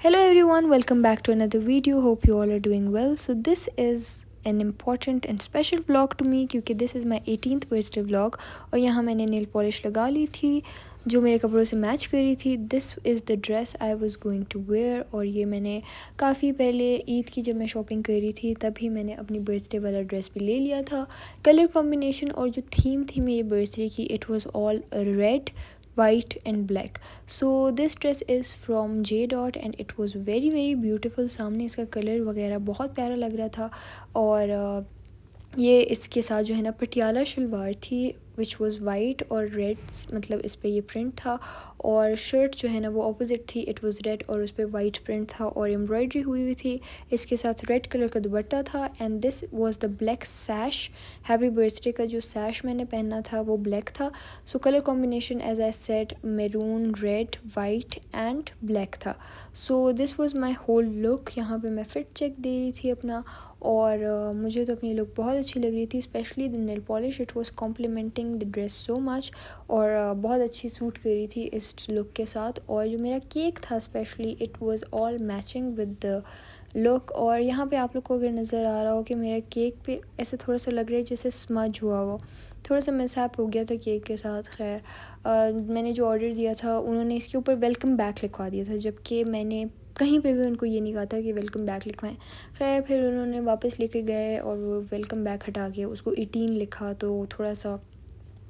Hello everyone, welcome back to another video. Hope you all are doing well. So this is an important and special vlog to me क्योंकि this is my 18th birthday vlog और यहाँ मैंने nail polish लगा ली थी जो मेरे कपड़ों से मैच कर रही थी. This is the dress I was going to wear और ये मैंने काफ़ी पहले ईद की जब मैं शॉपिंग कर रही थी तभी मैंने अपनी बर्थडे वाला ड्रेस भी ले लिया था. कलर कॉम्बिनेशन और जो थीम थी मेरी बर्थडे की it was all red, white and black. So this dress is from J Dot and it was very beautiful. सामने इसका कलर वगैरह बहुत प्यारा लग रहा था और ये इसके साथ जो है ना पटियाला शलवार थी विच वॉज़ वाइट और रेड, मतलब इस पर ये प्रिंट था और शर्ट जो है ना वो अपोजिट थी, इट वाज़ रेड और उस पर वाइट प्रिंट था और एम्ब्रॉयडरी हुई हुई थी. इसके साथ रेड कलर का दुपट्टा था and this was the black sash. Happy birthday का जो सैश मैंने पहना था वो ब्लैक था. So colour combination as I said maroon, red, white and black था. So this was my whole look. यहाँ पे मैं फिट चेक दे रही थी अपना और मुझे तो अपनी लुक बहुत अच्छी लग रही थी. Specially the nail polish, it was complimenting the dress so much और बहुत अच्छी सूट कर रही थी इस लुक के साथ. और जो मेरा केक था specially it was all matching with the look. और यहाँ पे आप लोग को अगर नज़र आ रहा हो कि मेरा केक पे ऐसे थोड़ा सा लग रहा है जैसे स्मज हुआ हो, थोड़ा सा मिसहैप हो गया था केक के साथ. खैर मैंने जो ऑर्डर दिया था उन्होंने इसके ऊपर वेलकम बैक लिखवा दिया था जबकि मैंने कहीं पे भी उनको ये नहीं कहा था कि वेलकम बैक लिखवाएं. खैर फिर उन्होंने वापस लेके गए और वो वेलकम बैक हटा के उसको 18 लिखा तो थोड़ा सा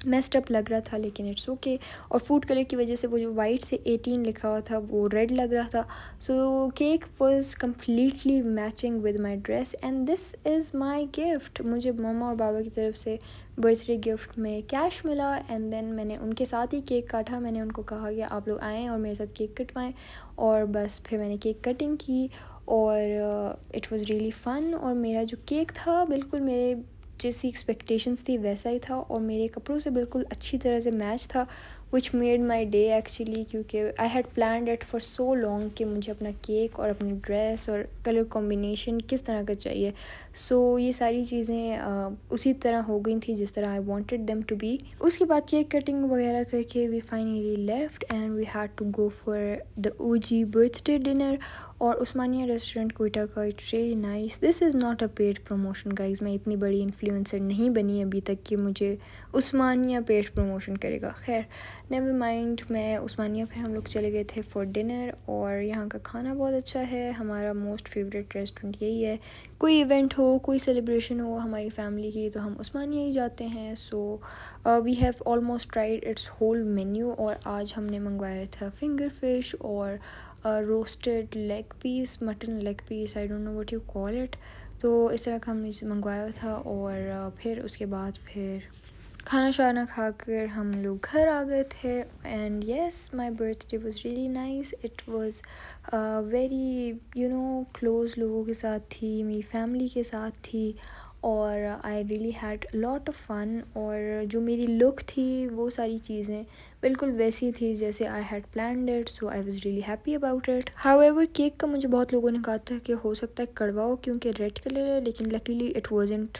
मेस्ड अप लग रहा था, लेकिन इट्स ओके. और फूड कलर की वजह से वो जो वाइट से 18 लिखा हुआ था वो रेड लग रहा था. So cake was completely matching with my dress and this is my gift. मुझे मम्मा और बाबा की तरफ से बर्थडे गिफ्ट में कैश मिला एंड देन मैंने उनके साथ ही केक काटा. मैंने उनको कहा कि आप लोग आएँ और मेरे साथ केक कटवाएँ और बस फिर मैंने केक कटिंग की और इट वाज रियली फ़न. और मेरा जो केक था बिल्कुल मेरे जैसी एक्सपेक्टेशंस थी वैसा ही था और मेरे कपड़ों से बिल्कुल अच्छी तरह से मैच था which made my day actually. क्योंकि I had planned it for so long कि मुझे अपना केक और अपनी ड्रेस और कलर कॉम्बिनेशन किस तरह का चाहिए. सो ये सारी चीज़ें उसी तरह हो गई थी जिस तरह I wanted them to be. उसके बाद केक कटिंग वगैरह करके we finally left and we had to go for the OG birthday dinner और उस्मानिया रेस्टोरेंट कोयटा का. It's really nice. This is not a paid promotion guys. मैं इतनी बड़ी influencer नहीं बनी अभी तक कि मुझे उस्मानिया पेड प्रमोशन करेगा. खैर नेवर माइंड. मैं उस्मानिया फिर हम लोग चले गए थे फॉर डिनर और यहाँ का खाना बहुत अच्छा है. हमारा मोस्ट फेवरेट रेस्टोरेंट यही है. कोई इवेंट हो, कोई सेलिब्रेशन हो हमारी फैमिली की तो हम उस्मानिया ही जाते हैं. So we have almost tried its whole menu और आज हमने मंगवाया था फिंगर फिश और roasted leg piece, mutton leg piece, I don't know what you call it. तो इस तरह का हमने मंगवाया था और फिर उसके बाद फिर खाना शाना खाकर हम लोग घर आ गए थे. And yes my birthday was really nice. It was very close लोगों के साथ थी, मेरी फैमिली के साथ थी और I really had lot of fun. और जो मेरी लुक थी वो सारी चीज़ें बिल्कुल वैसी थी जैसे आई had planned it. So I was really happy about it. However cake का मुझे बहुत लोगों ने कहा था कि हो सकता है कड़वा हो क्योंकि रेड कलर है, लेकिन luckily it wasn't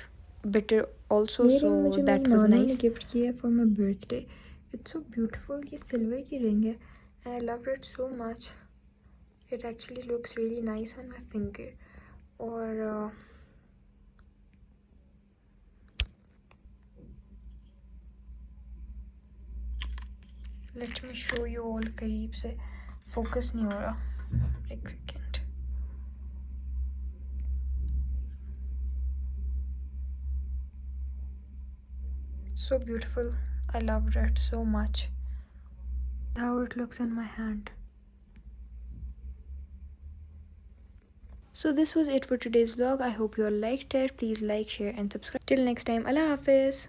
bitter also. ये सो रिंग मुझे मेरी दैट वाज नानू ने नाइस. गिफ्ट की है for my birthday. It's so beautiful. ये सिल्वर की रिंग है and I love it so much. It actually looks really nice on my finger. और let me show you all. करीब से focus नहीं हो रहा, एक second. So beautiful. I loved it so much. How it looks in my hand. So this was it for today's vlog. I hope you all liked it. Please like, share and subscribe. Till next time, Allah Hafiz.